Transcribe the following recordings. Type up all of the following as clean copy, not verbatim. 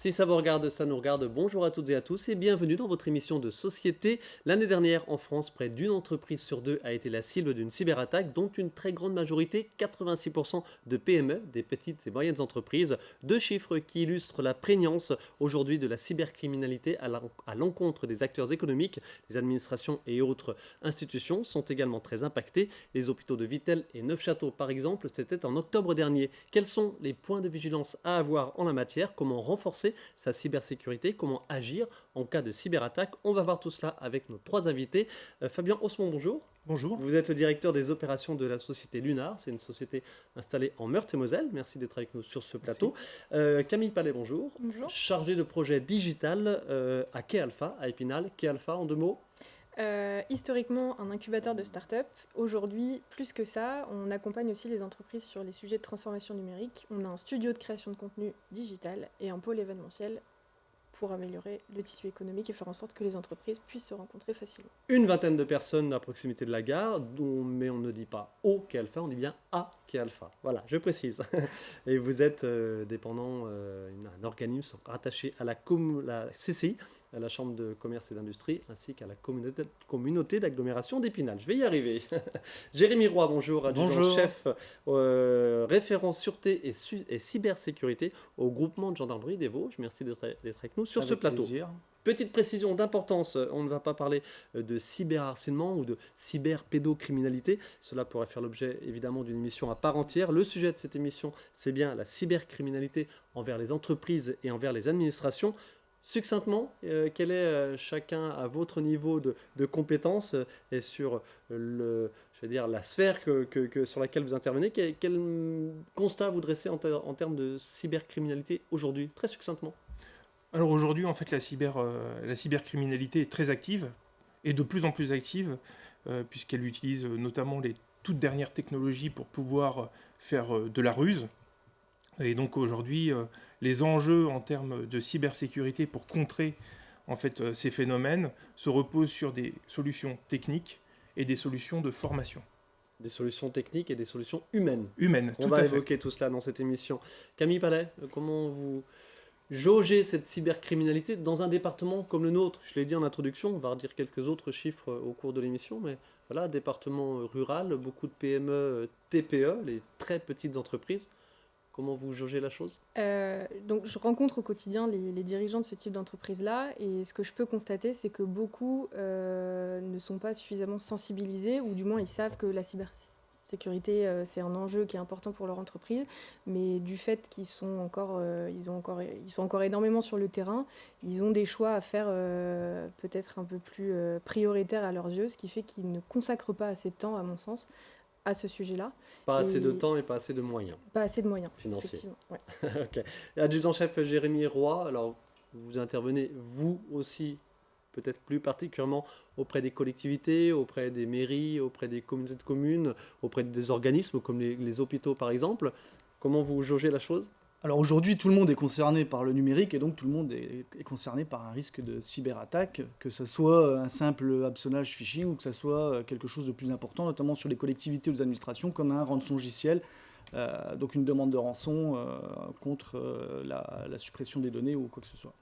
Si ça vous regarde, ça nous regarde. Bonjour à toutes et à tous et bienvenue dans votre émission de société. L'année dernière, en France, près d'une entreprise sur deux a été la cible d'une cyberattaque, dont une très grande majorité, 86% de PME, des petites et moyennes entreprises. Deux chiffres qui illustrent la prégnance aujourd'hui de la cybercriminalité à l'encontre des acteurs économiques. Les administrations et autres institutions sont également très impactées. Les hôpitaux de Vittel et Neufchâteau, par exemple, c'était en octobre dernier. Quels sont les points de vigilance à avoir en la matière? Comment renforcer sa cybersécurité, comment agir en cas de cyberattaque? On va voir tout cela avec nos trois invités. Fabien Haussmann, bonjour. Bonjour. Vous êtes le directeur des opérations de la société Lunar. C'est une société installée en Meurthe-et-Moselle. Merci d'être avec nous sur ce plateau. Camille Palais, bonjour. Bonjour. Chargé de projet digital à Quai Alpha, à Épinal. Quai Alpha, en deux mots? Historiquement, un incubateur de start-up. Aujourd'hui, plus que ça, on accompagne aussi les entreprises sur les sujets de transformation numérique. On a un studio de création de contenu digital et un pôle événementiel pour améliorer le tissu économique et faire en sorte que les entreprises puissent se rencontrer facilement. Une vingtaine de personnes à proximité de la gare, mais on ne dit pas au Quai Alpha, on dit bien à Quai Alpha. Voilà, je précise. Et vous êtes dépendant d'un organisme rattaché à la CCI, à la Chambre de commerce et d'industrie, ainsi qu'à la communauté d'agglomération d'Épinal. Je vais y arriver. Jérémy Roy, bonjour, adjudant-chef référent sûreté et cybersécurité au groupement de gendarmerie des Vosges. Merci d'être avec nous sur ce plateau. Plaisir. Petite précision d'importance, on ne va pas parler de cyberharcèlement ou de cyberpédocriminalité. Cela pourrait faire l'objet évidemment d'une émission à part entière. Le sujet de cette émission, c'est bien la cybercriminalité envers les entreprises et envers les administrations. Succinctement, quel est chacun à votre niveau de compétence et sur la sphère sur laquelle vous intervenez, quel constat vous dressez en termes de cybercriminalité aujourd'hui, très succinctement? Alors aujourd'hui, en fait, la cybercriminalité est très active et de plus en plus active puisqu'elle utilise notamment les toutes dernières technologies pour pouvoir faire de la ruse. Et donc aujourd'hui, les enjeux en termes de cybersécurité pour contrer en fait, ces phénomènes se reposent sur des solutions techniques et des solutions de formation. Des solutions techniques et des solutions humaines. Humaines, On va évoquer tout cela dans cette émission. Camille Palais, comment vous jauger cette cybercriminalité dans un département comme le nôtre? Je l'ai dit en introduction, on va redire quelques autres chiffres au cours de l'émission, mais voilà, département rural, beaucoup de PME, TPE, les très petites entreprises. Comment vous jaugez la chose? Donc je rencontre au quotidien les dirigeants de ce type d'entreprise-là et ce que je peux constater, c'est que beaucoup ne sont pas suffisamment sensibilisés ou du moins ils savent que la cybersécurité c'est un enjeu qui est important pour leur entreprise, mais du fait qu'ils sont encore énormément sur le terrain, ils ont des choix à faire peut-être un peu plus prioritaires à leurs yeux, ce qui fait qu'ils ne consacrent pas assez de temps, à mon sens, à ce sujet-là. Pas assez de temps et pas assez de moyens. Pas assez de moyens, financiers. Effectivement, ouais. Ok. Adjudant-chef Jérémy Roy, alors vous intervenez vous aussi, peut-être plus particulièrement auprès des collectivités, auprès des mairies, auprès des communautés de communes, auprès des organismes comme les hôpitaux par exemple. Comment vous jaugez la chose? Alors aujourd'hui, tout le monde est concerné par le numérique et donc tout le monde est concerné par un risque de cyberattaque, que ce soit un simple hameçonnage phishing ou que ce soit quelque chose de plus important, notamment sur les collectivités ou les administrations, comme un rançongiciel, donc une demande de rançon contre la suppression des données ou quoi que ce soit.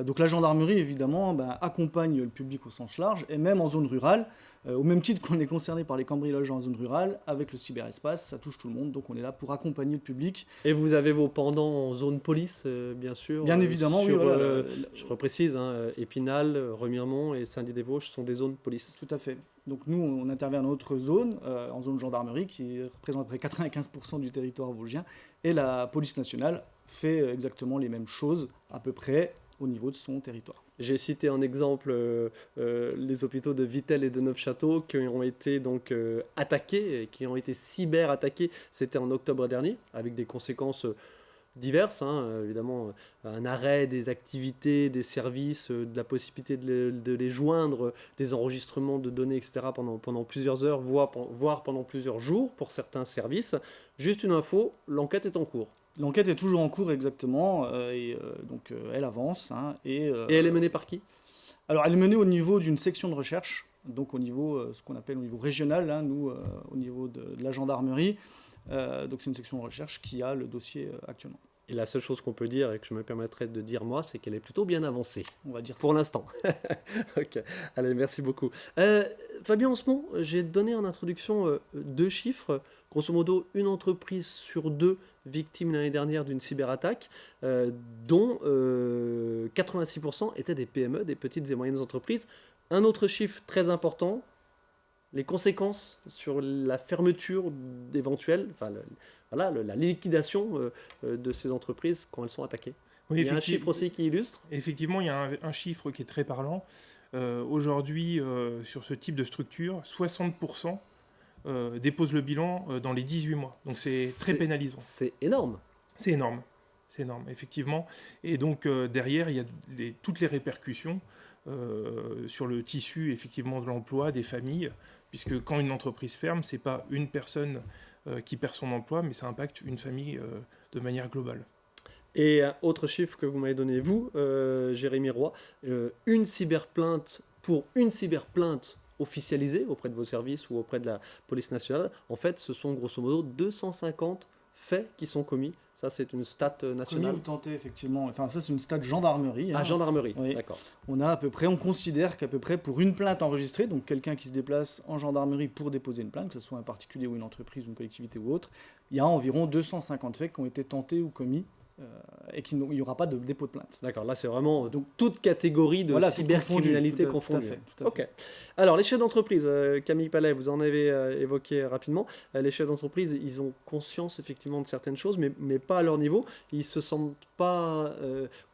Donc la gendarmerie, évidemment, accompagne le public au sens large, et même en zone rurale, au même titre qu'on est concerné par les cambriolages en zone rurale, avec le cyberespace, ça touche tout le monde, donc on est là pour accompagner le public. Et vous avez vos pendants en zone police, bien sûr. Bien évidemment, sur, oui. Voilà, je reprécise, Épinal, Remiremont et Saint-Dié-des-Vosges sont des zones police. Tout à fait. Donc nous, on intervient dans notre zone, en zone gendarmerie, qui représente à peu près 95% du territoire vosgien, et la police nationale fait exactement les mêmes choses, à peu près, au niveau de son territoire. J'ai cité en exemple les hôpitaux de Vittel et de Neufchâteau qui ont été donc attaqués, qui ont été cyber-attaqués. C'était en octobre dernier, avec des conséquences diverses, évidemment, un arrêt des activités, des services, de la possibilité de les joindre, des enregistrements de données, etc. pendant plusieurs heures, voire pendant plusieurs jours pour certains services. Juste une info, l'enquête est en cours. L'enquête est toujours en cours, exactement, donc elle avance. Et elle est menée par qui? Alors elle est menée au niveau d'une section de recherche, donc au niveau, ce qu'on appelle au niveau régional, nous, au niveau de la gendarmerie. Donc c'est une section de recherche qui a le dossier actuellement. Et la seule chose qu'on peut dire, et que je me permettrai de dire moi, c'est qu'elle est plutôt bien avancée, On va dire ça. pour l'instant. Ok, allez, merci beaucoup. Fabien Osmond, j'ai donné en introduction 2 chiffres. Grosso modo, une entreprise sur 2 victime l'année dernière d'une cyberattaque, dont 86% étaient des PME, des petites et moyennes entreprises. Un autre chiffre très important, les conséquences sur la fermeture éventuelle, enfin la liquidation de ces entreprises quand elles sont attaquées. Oui, Il y a un chiffre aussi qui illustre. Effectivement, il y a un chiffre qui est très parlant. Aujourd'hui, sur ce type de structure, 60% déposent le bilan dans les 18 mois. Donc c'est très pénalisant. C'est énorme. C'est énorme. C'est énorme, effectivement. Et donc derrière, il y a toutes les répercussions sur le tissu effectivement de l'emploi, des familles, puisque quand une entreprise ferme, c'est pas une personne qui perd son emploi, mais ça impacte une famille de manière globale. Et un autre chiffre que vous m'avez donné, vous, Jérémy Roy, une cyberplainte pour une cyberplainte officialisée auprès de vos services ou auprès de la police nationale, en fait, ce sont grosso modo 250 faits qui sont commis. Ça, c'est une stat nationale. Commis ou tenté, effectivement. Enfin, ça, c'est une stat gendarmerie. Ah, gendarmerie, Oui. d'accord. On considère qu'à peu près pour une plainte enregistrée, donc quelqu'un qui se déplace en gendarmerie pour déposer une plainte, que ce soit un particulier ou une entreprise ou une collectivité ou autre, il y a environ 250 faits qui ont été tentés ou commis et qu'il n'y aura pas de dépôt de plainte. D'accord, là c'est vraiment donc, toute catégorie de Voilà, cybercriminalité tout confondue. à fait. Ok. Alors les chefs d'entreprise, Camille Palais, vous en avez évoqué rapidement, les chefs d'entreprise, ils ont conscience effectivement de certaines choses, mais pas à leur niveau. Ils se sentent pas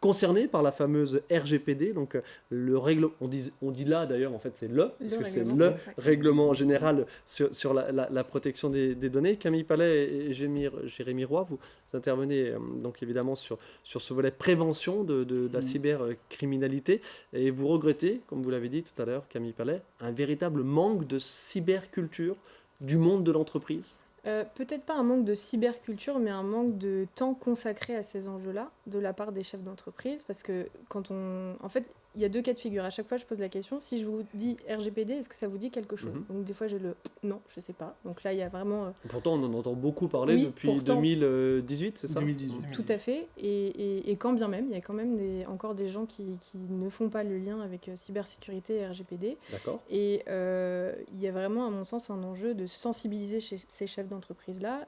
concernés par la fameuse RGPD, donc le règlement, on dit là d'ailleurs, en fait c'est parce que c'est le règlement général sur la protection des données. Camille Palais et Jérémy Roy, vous intervenez donc évidemment sur ce volet prévention de la cybercriminalité, et vous regrettez, comme vous l'avez dit tout à l'heure, Camille Palais, un véritable manque de cyberculture du monde de l'entreprise. Peut-être pas un manque de cyberculture, mais un manque de temps consacré à ces enjeux-là de la part des chefs d'entreprise, parce que en fait, il y a 2 cas de figure. À chaque fois, je pose la question, si je vous dis RGPD, est-ce que ça vous dit quelque chose? Donc des fois, j'ai le non, je sais pas. Donc là, il y a vraiment... Pourtant, on en entend beaucoup parler depuis 2018, c'est ça? 2018. Tout à fait. Et quand bien même, il y a quand même encore des gens qui ne font pas le lien avec cybersécurité et RGPD. D'accord. Et il y a vraiment, à mon sens, un enjeu de sensibiliser ces chefs d'entreprise-là,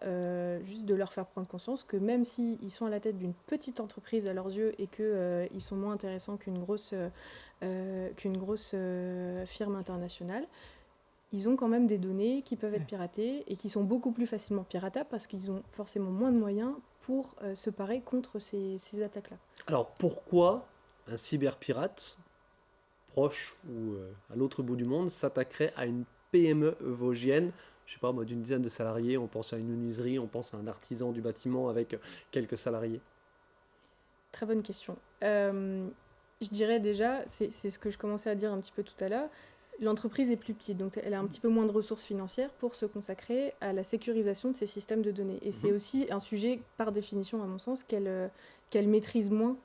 juste de leur faire prendre conscience que même s'ils sont à la tête d'une petite entreprise à leurs yeux et qu'ils sont moins intéressants qu'une grosse firme internationale, ils ont quand même des données qui peuvent être piratées et qui sont beaucoup plus facilement piratables parce qu'ils ont forcément moins de moyens pour se parer contre ces attaques-là. Alors pourquoi un cyberpirate, proche ou à l'autre bout du monde, s'attaquerait à une PME vosgienne, je sais pas moi, d'une dizaine de salariés? On pense à une menuiserie, on pense à un artisan du bâtiment avec quelques salariés. Très bonne question. Je dirais déjà, c'est ce que je commençais à dire un petit peu tout à l'heure, l'entreprise est plus petite, donc elle a un petit peu moins de ressources financières pour se consacrer à la sécurisation de ces systèmes de données. Et c'est aussi un sujet, par définition, à mon sens, qu'elle maîtrise moins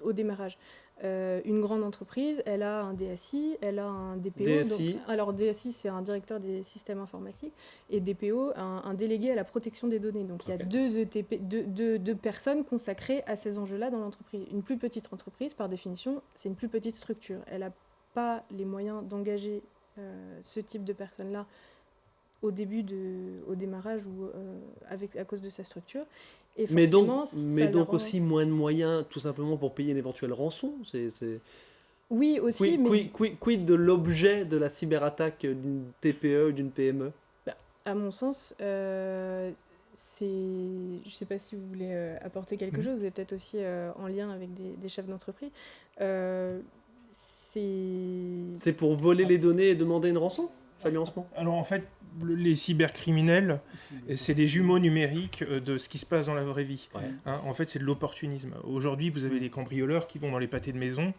au démarrage. Une grande entreprise, elle a un DSI, elle a un DPO. DSI. Alors DSI, c'est un directeur des systèmes informatiques, et DPO, un délégué à la protection des données. Donc il y a deux personnes consacrées à ces enjeux-là dans l'entreprise. Une plus petite entreprise, par définition, c'est une plus petite structure. Elle n'a pas les moyens d'engager ce type de personnes-là au démarrage ou à cause de sa structure. Et mais donc aussi moins de moyens, tout simplement pour payer une éventuelle rançon. Oui, aussi. Quid de l'objet de la cyberattaque d'une TPE ou d'une PME? À mon sens, je ne sais pas si vous voulez apporter quelque chose, vous êtes peut-être aussi en lien avec des chefs d'entreprise. C'est pour voler les données et demander une rançon, Fabien Osmond? Alors en fait, les cybercriminels, c'est des jumeaux numériques de ce qui se passe dans la vraie vie. Ouais. En fait, c'est de l'opportunisme. Aujourd'hui, vous avez des cambrioleurs qui vont dans les pâtés de maison,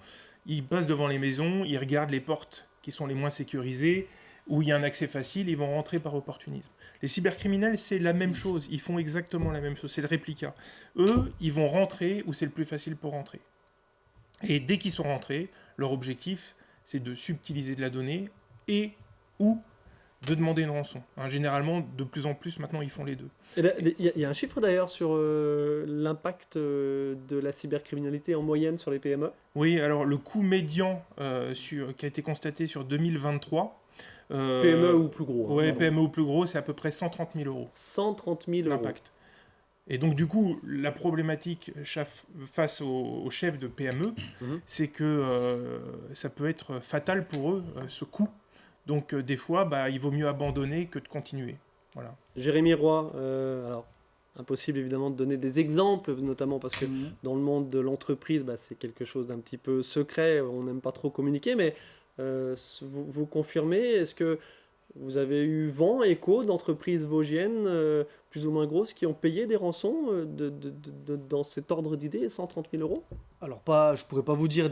ils passent devant les maisons, ils regardent les portes qui sont les moins sécurisées, où il y a un accès facile, ils vont rentrer par opportunisme. Les cybercriminels, c'est la même chose, ils font exactement la même chose, c'est le réplica. Eux, ils vont rentrer où c'est le plus facile pour rentrer. Et dès qu'ils sont rentrés, leur objectif, c'est de subtiliser de la donnée et ou de demander une rançon. Généralement, de plus en plus, maintenant, ils font les deux. Il y a un chiffre d'ailleurs sur l'impact de la cybercriminalité en moyenne sur les PME. Oui, alors le coût médian qui a été constaté sur 2023... PME ou plus gros. Oui, PME ou plus gros, c'est à peu près 130 000 euros. 130 000 euros. L'impact. Et donc, du coup, la problématique face aux chefs de PME, c'est que ça peut être fatal pour eux, ce coût. Donc, des fois, il vaut mieux abandonner que de continuer. Voilà. Jérémy Roy, alors, impossible évidemment de donner des exemples, notamment parce que dans le monde de l'entreprise, c'est quelque chose d'un petit peu secret, on n'aime pas trop communiquer, mais vous confirmez, est-ce que vous avez eu vent, écho d'entreprises vosgiennes plus ou moins grosses qui ont payé des rançons dans cet ordre d'idée, 130 000 euros? Alors, je pourrais pas vous dire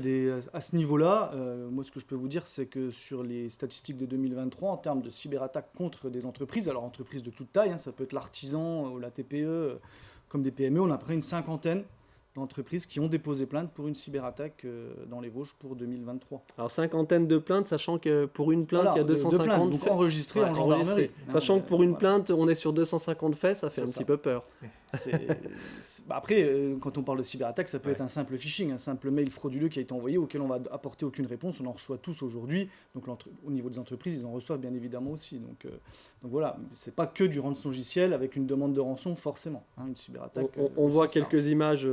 à ce niveau-là. Moi, ce que je peux vous dire, c'est que sur les statistiques de 2023, en termes de cyberattaques contre des entreprises, alors entreprises de toute taille, ça peut être l'artisan ou la TPE, comme des PME, on a près une cinquantaine d'entreprises qui ont déposé plainte pour une cyberattaque dans les Vosges pour 2023. Alors, cinquantaine de plaintes, sachant que pour une plainte, il y a 250 faits. Donc enregistrées en gendarmerie. Sachant que pour une plainte, on est sur 250 faits, ça fait un petit peu peur. Après, quand on parle de cyberattaque, ça peut être un simple phishing, un simple mail frauduleux qui a été envoyé auquel on va apporter aucune réponse. On en reçoit tous aujourd'hui. Donc au niveau des entreprises, ils en reçoivent bien évidemment aussi. Donc voilà, c'est pas que du rançongiciel avec une demande de rançon forcément. Une cyberattaque. On voit quelques images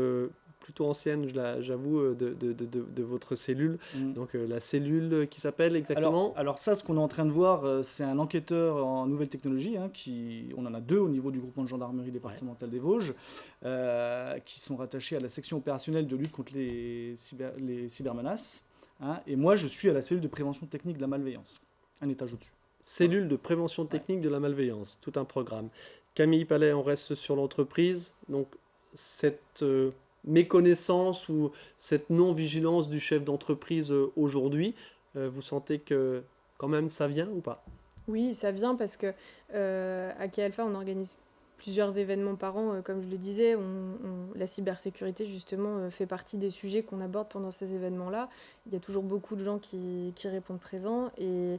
plutôt anciennes, j'avoue, de votre cellule. Donc la cellule qui s'appelle exactement... Alors ça, ce qu'on est en train de voir, c'est un enquêteur en nouvelles technologies, on en a 2 au niveau du groupement de gendarmerie départementale des Vosges, qui sont rattachés à la section opérationnelle de lutte contre les cybermenaces. Et moi, je suis à la cellule de prévention technique de la malveillance, un étage au-dessus. Cellule de prévention technique de la malveillance, tout un programme. Camille Palais, on reste sur l'entreprise. Donc cette... méconnaissance ou cette non-vigilance du chef d'entreprise aujourd'hui, vous sentez que quand même ça vient ou pas? Oui, ça vient parce que à Key Alpha, on organise plusieurs événements par an, comme je le disais. La cybersécurité, justement, fait partie des sujets qu'on aborde pendant ces événements-là. Il y a toujours beaucoup de gens qui répondent présents. Et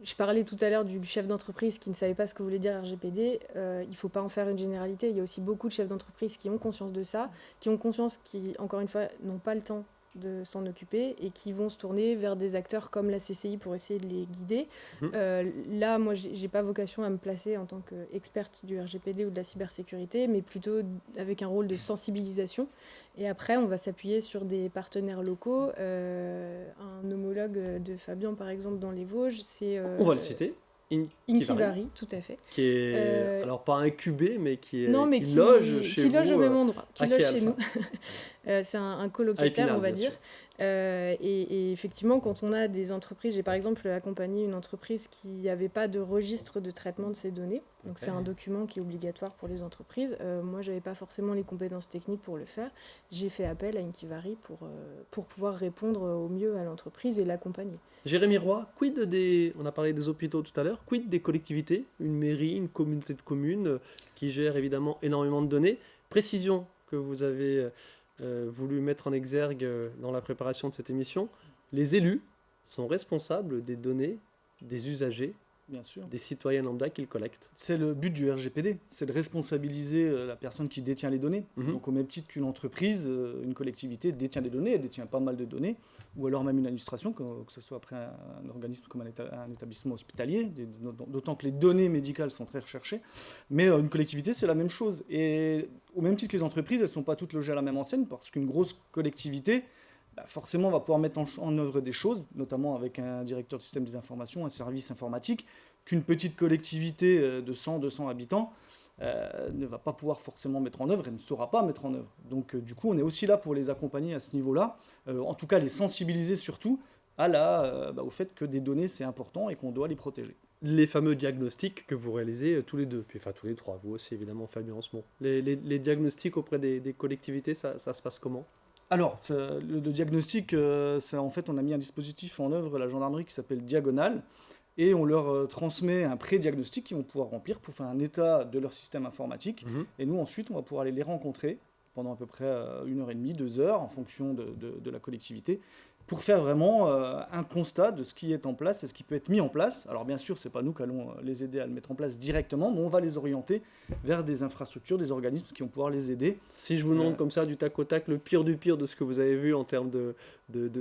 je parlais tout à l'heure du chef d'entreprise qui ne savait pas ce que voulait dire RGPD. Il ne faut pas en faire une généralité. Il y a aussi beaucoup de chefs d'entreprise qui ont conscience de ça, qui ont conscience qui, encore une fois, n'ont pas le temps de s'en occuper et qui vont se tourner vers des acteurs comme la CCI pour essayer de les guider. Là, moi, j'ai pas vocation à me placer en tant qu'experte du RGPD ou de la cybersécurité, mais plutôt avec un rôle de sensibilisation. Et après, on va s'appuyer sur des partenaires locaux. Un homologue de Fabien, par exemple, dans les Vosges, c'est... on va le citer. Inkivari, tout à fait. Qui est, alors pas incubé, mais qui loge chez qui vous, loge au même endroit, qui loge chez Alpha. nous. C'est un colocataire, on va dire. Et effectivement, quand on a des entreprises, j'ai par exemple accompagné une entreprise qui n'avait pas de registre de traitement de ses données. Donc c'est un document qui est obligatoire pour les entreprises. Moi, je n'avais pas forcément les compétences techniques pour le faire. J'ai fait appel à Inkivari pour pouvoir répondre au mieux à l'entreprise et l'accompagner. Jérémy Roy, on a parlé des hôpitaux tout à l'heure, quid des collectivités, une mairie, une communauté de communes qui gère évidemment énormément de données. Précision que vous avez voulu mettre en exergue dans la préparation de cette émission, les élus sont responsables des données des usagers, bien sûr, des citoyens lambda qu'ils collectent. C'est le but du RGPD, c'est de responsabiliser la personne qui détient les données. Donc au même titre qu'une entreprise, une collectivité détient des données, elle détient pas mal de données, ou alors même une administration, que ce soit après un organisme comme un établissement hospitalier, d'autant que les données médicales sont très recherchées. Mais une collectivité, c'est la même chose. Et au même titre que les entreprises, elles ne sont pas toutes logées à la même enseigne, parce qu'une grosse collectivité, forcément, on va pouvoir mettre en œuvre des choses, notamment avec un directeur de système des informations, un service informatique, qu'une petite collectivité de 100, 200 habitants ne va pas pouvoir forcément mettre en œuvre et ne saura pas mettre en œuvre. Donc, du coup, on est aussi là pour les accompagner à ce niveau-là, en tout cas les sensibiliser surtout au fait que des données, c'est important et qu'on doit les protéger. Les fameux diagnostics que vous réalisez tous les deux, enfin tous les trois, vous aussi évidemment Fabien Osmond. Les diagnostics auprès des collectivités, ça se passe comment ? Alors, le diagnostic, en fait, on a mis un dispositif en œuvre à la gendarmerie qui s'appelle Diagonale, et on leur transmet un pré-diagnostic qu'ils vont pouvoir remplir pour faire un état de leur système informatique. Et nous, ensuite, on va pouvoir aller les rencontrer pendant à peu près 1h30, 2 heures, en fonction de la collectivité, pour faire vraiment un constat de ce qui est en place et ce qui peut être mis en place. Alors bien sûr, ce n'est pas nous qui allons les aider à le mettre en place directement, mais on va les orienter vers des infrastructures, des organismes qui vont pouvoir les aider. Si je vous demande comme ça du tac au tac le pire du pire de ce que vous avez vu en termes de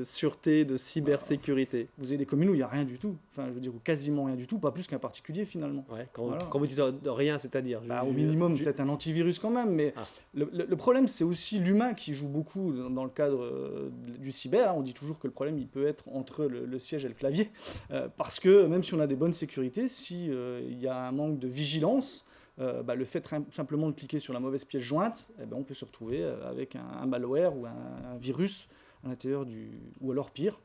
sûreté, de cybersécurité. Vous avez des communes où il n'y a rien du tout, enfin je veux dire, ou quasiment rien du tout, pas plus qu'un particulier finalement. Ouais, quand vous dites rien, c'est-à-dire au minimum peut-être un antivirus quand même, mais le problème c'est aussi l'humain qui joue beaucoup dans le cadre du cyber. On dit toujours que le problème il peut être entre le siège et le clavier, parce que même si on a des bonnes sécurités, si il y a un manque de vigilance, le fait simplement de cliquer sur la mauvaise pièce jointe, on peut se retrouver avec un malware ou un virus à l'intérieur ou alors pire.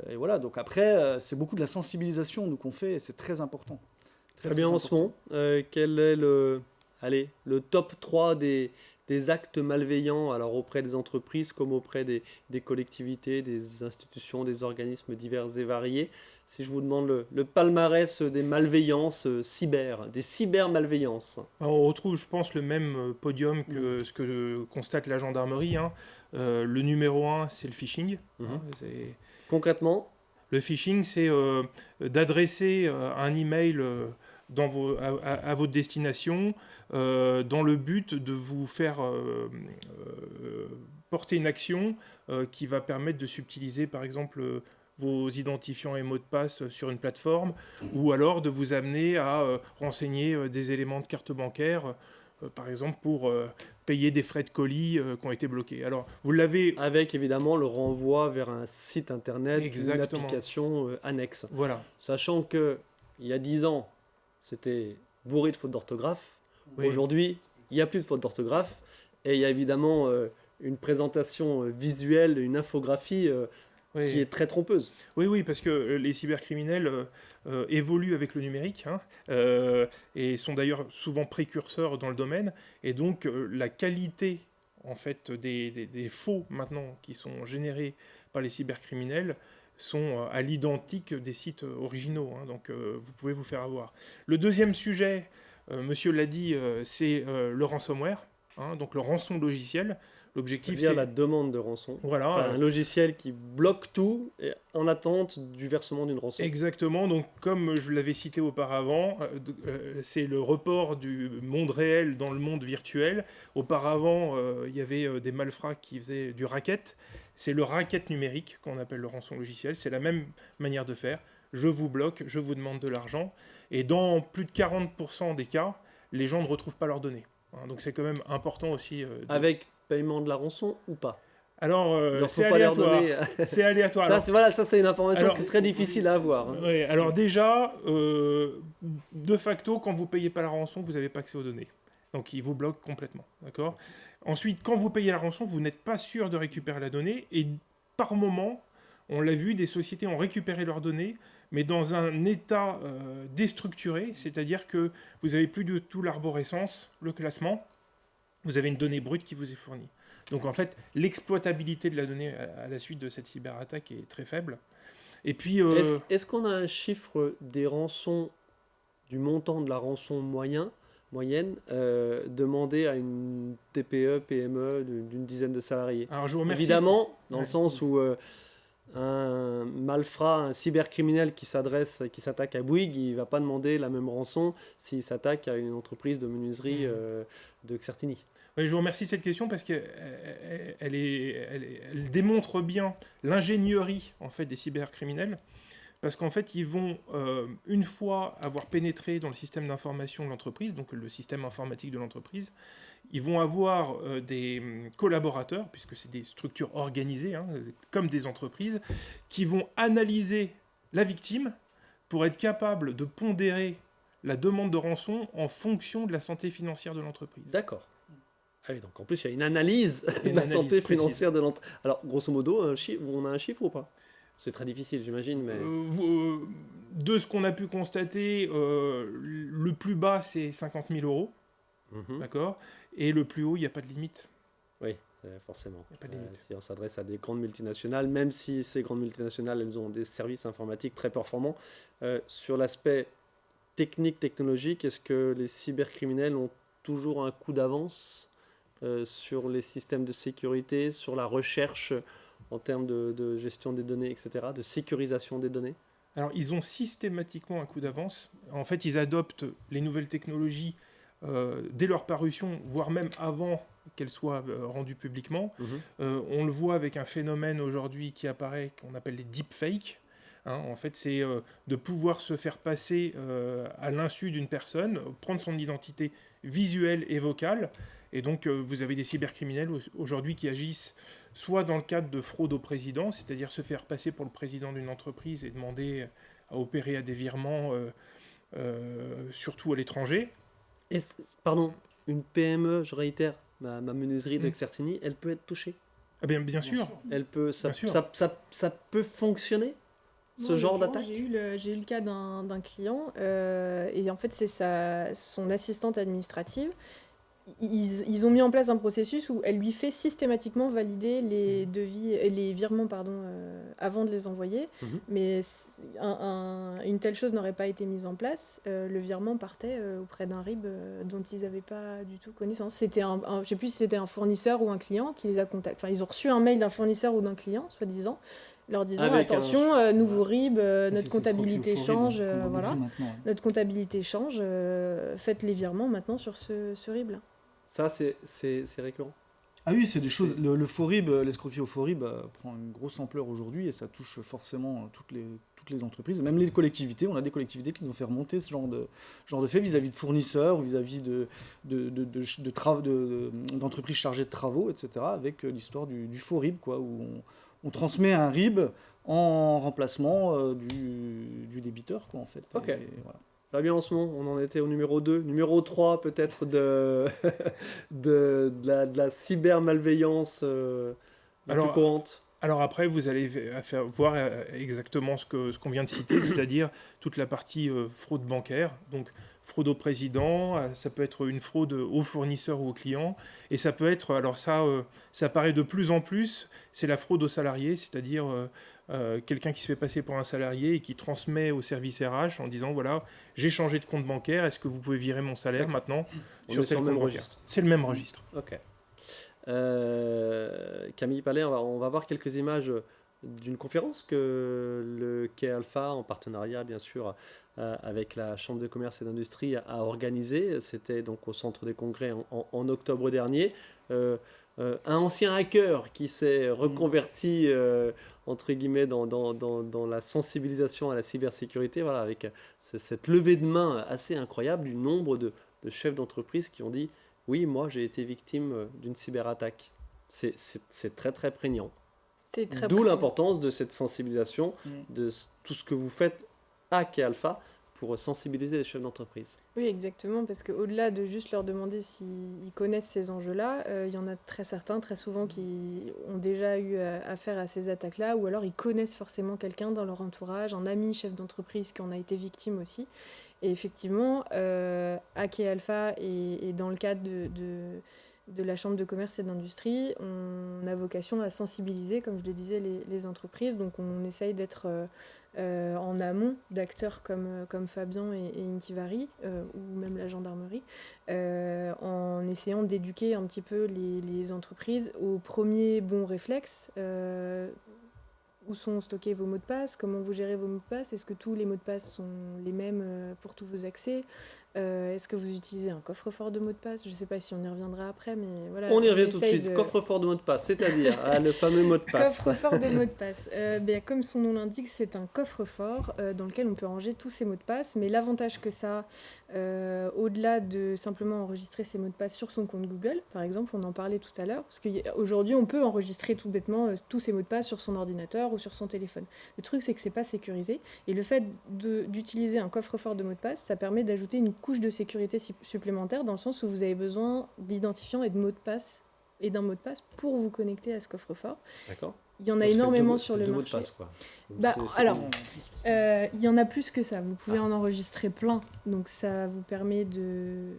Et voilà, donc après, c'est beaucoup de la sensibilisation nous qu'on fait et c'est très important. Très bien, Osmond. Quel est le top 3 des actes malveillants alors auprès des entreprises comme auprès des collectivités, des institutions, des organismes divers et variés? Si je vous demande le palmarès des malveillances des cyber-malveillances. On retrouve, je pense, le même podium que ce que constate la gendarmerie. Le numéro 1, c'est le phishing. Concrètement, le phishing, c'est d'adresser un email à votre destination dans le but de vous faire porter une action qui va permettre de subtiliser, par exemple, vos identifiants et mots de passe sur une plateforme, ou alors de vous amener à renseigner des éléments de carte bancaire, par exemple pour payer des frais de colis qui ont été bloqués. Alors, vous l'avez... Avec évidemment le renvoi vers un site internet, Exactement. Une application annexe. Voilà. Sachant qu'il y a 10 ans, c'était bourré de fautes d'orthographe. Oui. Aujourd'hui, il n'y a plus de fautes d'orthographe. Et il y a évidemment une présentation visuelle, une infographie qui est très trompeuse. Oui, parce que les cybercriminels évoluent avec le numérique et sont d'ailleurs souvent précurseurs dans le domaine. Et donc, la qualité en fait, des faux maintenant qui sont générés par les cybercriminels sont à l'identique des sites originaux. Donc, vous pouvez vous faire avoir. Le deuxième sujet, monsieur l'a dit, c'est le ransomware, donc le rançon logiciel. L'objectif, c'est la demande de rançon. Voilà, un logiciel qui bloque tout en attente du versement d'une rançon. Exactement. Donc, comme je l'avais cité auparavant, c'est le report du monde réel dans le monde virtuel. Auparavant, il y avait des malfrats qui faisaient du racket. C'est le racket numérique qu'on appelle le rançon logiciel. C'est la même manière de faire. Je vous bloque, je vous demande de l'argent. Et dans plus de 40% des cas, les gens ne retrouvent pas leurs données. Donc, c'est quand même important aussi. Avec paiement de la rançon ou pas? Alors, c'est aléatoire. C'est aléatoire. Ça, c'est une information qui est très difficile à avoir. Oui, alors déjà, de facto, quand vous ne payez pas la rançon, vous n'avez pas accès aux données. Donc, ils vous bloquent complètement. D'accord ? Ensuite, quand vous payez la rançon, vous n'êtes pas sûr de récupérer la donnée. Et par moment, on l'a vu, des sociétés ont récupéré leurs données, mais dans un état déstructuré, c'est-à-dire que vous n'avez plus du tout l'arborescence, le classement. Vous avez une donnée brute qui vous est fournie. Donc en fait, l'exploitabilité de la donnée à la suite de cette cyberattaque est très faible. Et puis, est-ce qu'on a un chiffre des rançons, du montant de la rançon moyenne, demandée à une TPE, PME d'une dizaine de salariés? Alors je vous remercie. Évidemment, dans le sens où un malfrat, un cybercriminel qui s'attaque à Bouygues, il ne va pas demander la même rançon s'il s'attaque à une entreprise de menuiserie de Certini. Oui, je vous remercie de cette question parce qu'elle démontre bien l'ingénierie en fait, des cybercriminels. Parce qu'en fait, ils vont, une fois avoir pénétré dans le système d'information de l'entreprise, donc le système informatique de l'entreprise, ils vont avoir des collaborateurs, puisque c'est des structures organisées, comme des entreprises, qui vont analyser la victime pour être capables de pondérer la demande de rançon en fonction de la santé financière de l'entreprise. D'accord. Ah oui, donc en plus, il y a une analyse de la santé financière de l'entreprise. Alors, grosso modo, on a un chiffre ou pas? C'est très difficile, j'imagine, mais... de ce qu'on a pu constater, le plus bas, c'est 50 000 euros. D'accord. Et le plus haut, il n'y a pas de limite. Oui, forcément. Il n'y a pas de limite. Si on s'adresse à des grandes multinationales, même si ces grandes multinationales, elles ont des services informatiques très performants, sur l'aspect technologique, est-ce que les cybercriminels ont toujours un coup d'avance sur les systèmes de sécurité, sur la recherche en termes de gestion des données, etc., de sécurisation des données? Alors, ils ont systématiquement un coup d'avance. En fait, ils adoptent les nouvelles technologies dès leur parution, voire même avant qu'elles soient rendues publiquement. On le voit avec un phénomène aujourd'hui qui apparaît, qu'on appelle les deepfakes. En fait, c'est de pouvoir se faire passer à l'insu d'une personne, prendre son identité visuelle et vocale. Et donc, vous avez des cybercriminels aujourd'hui qui agissent soit dans le cadre de fraude au président, c'est-à-dire se faire passer pour le président d'une entreprise et demander à opérer à des virements, surtout à l'étranger. Pardon, une PME, je réitère, ma menuiserie de Certigny, elle peut être touchée? Ah bien sûr. Elle peut, Bien sûr. ça peut fonctionner, ce genre d'attaque? J'ai eu le cas d'un client, et en fait, c'est son assistante administrative. Ils ont mis en place un processus où elle lui fait systématiquement valider les devis, les virements avant de les envoyer. Mais une telle chose n'aurait pas été mise en place. Le virement partait auprès d'un RIB dont ils n'avaient pas du tout connaissance. C'était je ne sais plus si c'était un fournisseur ou un client qui les a contactés. Enfin, ils ont reçu un mail d'un fournisseur ou d'un client, soi-disant, leur disant attention, nouveau RIB, notre comptabilité change, voilà. Notre comptabilité change, faites les virements maintenant sur ce RIB-là. Ça, c'est récurrent. Ah oui, c'est des choses. Le faux RIB, l'escroquerie au faux RIB prend une grosse ampleur aujourd'hui et ça touche forcément toutes les entreprises, même les collectivités. On a des collectivités qui nous ont fait remonter ce genre de fait vis-à-vis de fournisseurs ou vis-à-vis d'entreprises chargées de travaux, etc. Avec l'histoire du faux RIB, quoi, où on transmet un RIB en remplacement du débiteur, quoi, en fait. Ok. Et voilà. Fabien Ansemont, on en était au numéro 2. Numéro 3, peut-être, de la cybermalveillance la plus courante. Alors après, vous allez voir exactement ce qu'on vient de citer, c'est-à-dire toute la partie fraude bancaire. Donc, fraude au président, ça peut être une fraude aux fournisseurs ou aux clients. Et ça peut être, alors ça paraît de plus en plus, c'est la fraude aux salariés, c'est-à-dire quelqu'un qui se fait passer pour un salarié et qui transmet au service RH en disant, voilà, j'ai changé de compte bancaire, est-ce que vous pouvez virer mon salaire maintenant sur tel compte bancaire ? C'est le même registre. Ok. Camille Palais, on va voir quelques images d'une conférence que le Quai Alpha, en partenariat bien sûr avec la Chambre de commerce et d'industrie, a organisée. C'était donc au Centre des Congrès en octobre dernier. Un ancien hacker qui s'est reconverti entre guillemets dans la sensibilisation à la cybersécurité, voilà, avec cette levée de main assez incroyable du nombre de chefs d'entreprise qui ont dit oui, moi j'ai été victime d'une cyberattaque. C'est très très prégnant. D'où l'importance de cette sensibilisation, de tout ce que vous faites à Quai Alpha pour sensibiliser les chefs d'entreprise. Oui, exactement, parce qu'au-delà de juste leur demander s'ils connaissent ces enjeux-là, il y en a très souvent qui ont déjà eu affaire à ces attaques-là, ou alors ils connaissent forcément quelqu'un dans leur entourage, un ami chef d'entreprise qui en a été victime aussi. Et effectivement, à Quai Alpha et dans le cadre de la Chambre de commerce et d'industrie, on a vocation à sensibiliser, comme je le disais, les entreprises. Donc on essaye d'être en amont d'acteurs comme Fabien et Inkivari, ou même la gendarmerie, en essayant d'éduquer un petit peu les entreprises aux premiers bons réflexes. Où sont stockés vos mots de passe, comment vous gérez vos mots de passe, est-ce que tous les mots de passe sont les mêmes pour tous vos accès, est-ce que vous utilisez un coffre-fort de mots de passe, je ne sais pas si on y reviendra après, mais voilà. On y revient tout de suite, coffre-fort de mots de passe, c'est-à-dire le fameux mot de passe. Coffre-fort de mots de passe, comme son nom l'indique, c'est un coffre-fort dans lequel on peut ranger tous ces mots de passe, mais l'avantage que ça a, au-delà de simplement enregistrer ses mots de passe sur son compte Google, par exemple, on en parlait tout à l'heure, parce qu'aujourd'hui on peut enregistrer tout bêtement tous ses mots de passe sur son ordinateur ou sur son téléphone. Le truc, c'est que c'est pas sécurisé, et le fait d'utiliser un coffre-fort de mots de passe, ça permet d'ajouter une couche de sécurité supplémentaire, dans le sens où vous avez besoin d'identifiants et de mots de passe et d'un mot de passe pour vous connecter à ce coffre-fort. D'accord. Il y en a énormément sur le marché. Mots de passe, quoi. Il y en a plus que ça. Vous pouvez en enregistrer plein, donc ça vous permet de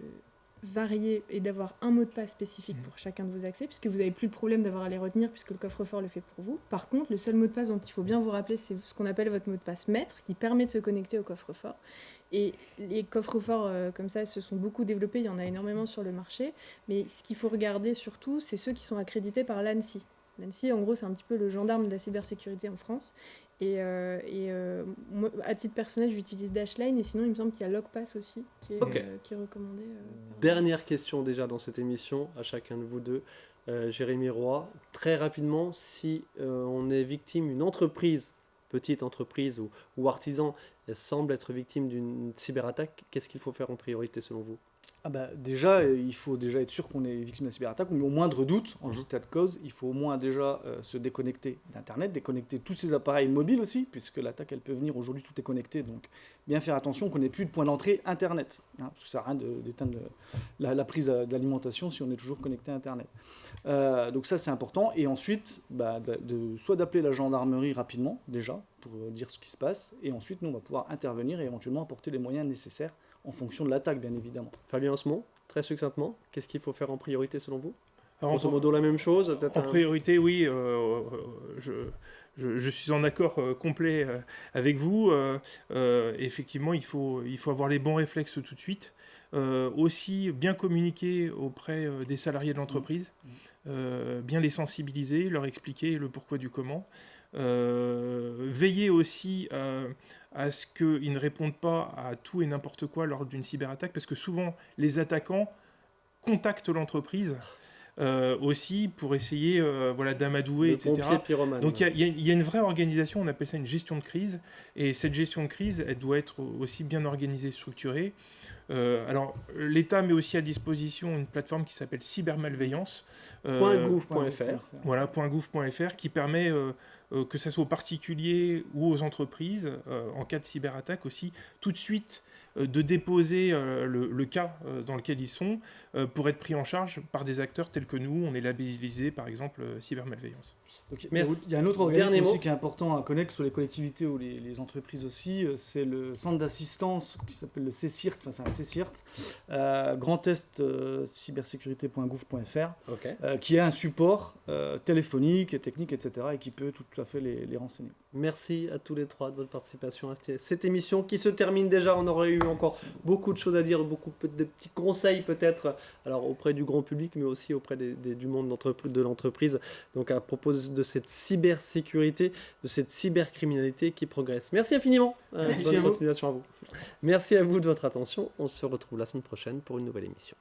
varier et d'avoir un mot de passe spécifique pour chacun de vos accès, puisque vous n'avez plus le problème d'avoir à les retenir, puisque le coffre-fort le fait pour vous. Par contre, le seul mot de passe dont il faut bien vous rappeler, c'est ce qu'on appelle votre mot de passe maître, qui permet de se connecter au coffre-fort. Et les coffres-forts comme ça se sont beaucoup développés, il y en a énormément sur le marché, mais ce qu'il faut regarder surtout, c'est ceux qui sont accrédités par l'ANSSI. L'ANSSI, en gros, c'est un petit peu le gendarme de la cybersécurité en France. Moi, à titre personnel, j'utilise Dashline, et sinon, il me semble qu'il y a Logpass aussi, qui est recommandé. Dernière question déjà dans cette émission, à chacun de vous deux. Jérémy Roy, très rapidement, si on est victime, une entreprise, petite entreprise ou artisan, elle semble être victime d'une cyberattaque, qu'est-ce qu'il faut faire en priorité selon vous ? Déjà, il faut déjà être sûr qu'on est victime de cyber-attaque, ou au moindre doute, en tout état de cause, il faut au moins déjà se déconnecter d'Internet, déconnecter tous ces appareils mobiles aussi, puisque l'attaque, elle peut venir, aujourd'hui tout est connecté, donc bien faire attention qu'on n'ait plus de point d'entrée Internet, parce que ça sert à rien d'éteindre la prise d'alimentation si on est toujours connecté à Internet. Donc ça, c'est important, et ensuite, soit d'appeler la gendarmerie rapidement, déjà, pour dire ce qui se passe, et ensuite, nous, on va pouvoir intervenir et éventuellement apporter les moyens nécessaires en fonction de l'attaque, bien évidemment. Fabien Osmond, très succinctement, qu'est-ce qu'il faut faire en priorité selon vous ? Alors, Grosso modo la même chose, en priorité, oui, je suis en accord complet avec vous. Effectivement, il faut avoir les bons réflexes tout de suite. Aussi, bien communiquer auprès des salariés de l'entreprise, bien les sensibiliser, leur expliquer le pourquoi du comment. Veiller aussi à ce qu'ils ne répondent pas à tout et n'importe quoi lors d'une cyberattaque, parce que souvent, les attaquants contactent l'entreprise aussi pour essayer d'amadouer, etc. Donc il y a une vraie organisation, on appelle ça une gestion de crise, et cette gestion de crise, elle doit être aussi bien organisée, structurée. Alors l'État met aussi à disposition une plateforme qui s'appelle Cybermalveillance. .gouv.fr. Voilà, .gouv.fr, qui permet que ce soit aux particuliers ou aux entreprises, en cas de cyberattaque aussi, tout de suite de déposer le cas dans lequel ils sont pour être pris en charge par des acteurs tels que nous. On est labellisé, par exemple, cybermalveillance. Okay. Il y a un autre organisme aussi qui est important à connaître sur les collectivités ou les entreprises aussi, c'est le centre d'assistance qui s'appelle le CCIRT, enfin c'est un CCIRT, Grand Est cybersécurité.gouv.fr, qui a un support téléphonique et technique, etc., et qui peut tout à fait les renseigner. Merci à tous les trois de votre participation à cette émission qui se termine déjà. On aurait eu encore beaucoup de choses à dire, beaucoup de petits conseils peut-être, alors auprès du grand public, mais aussi auprès du monde de l'entreprise. Donc à propos de cette cybersécurité, de cette cybercriminalité qui progresse. Merci infiniment. Bonne continuation à vous. Merci à vous de votre attention. On se retrouve la semaine prochaine pour une nouvelle émission.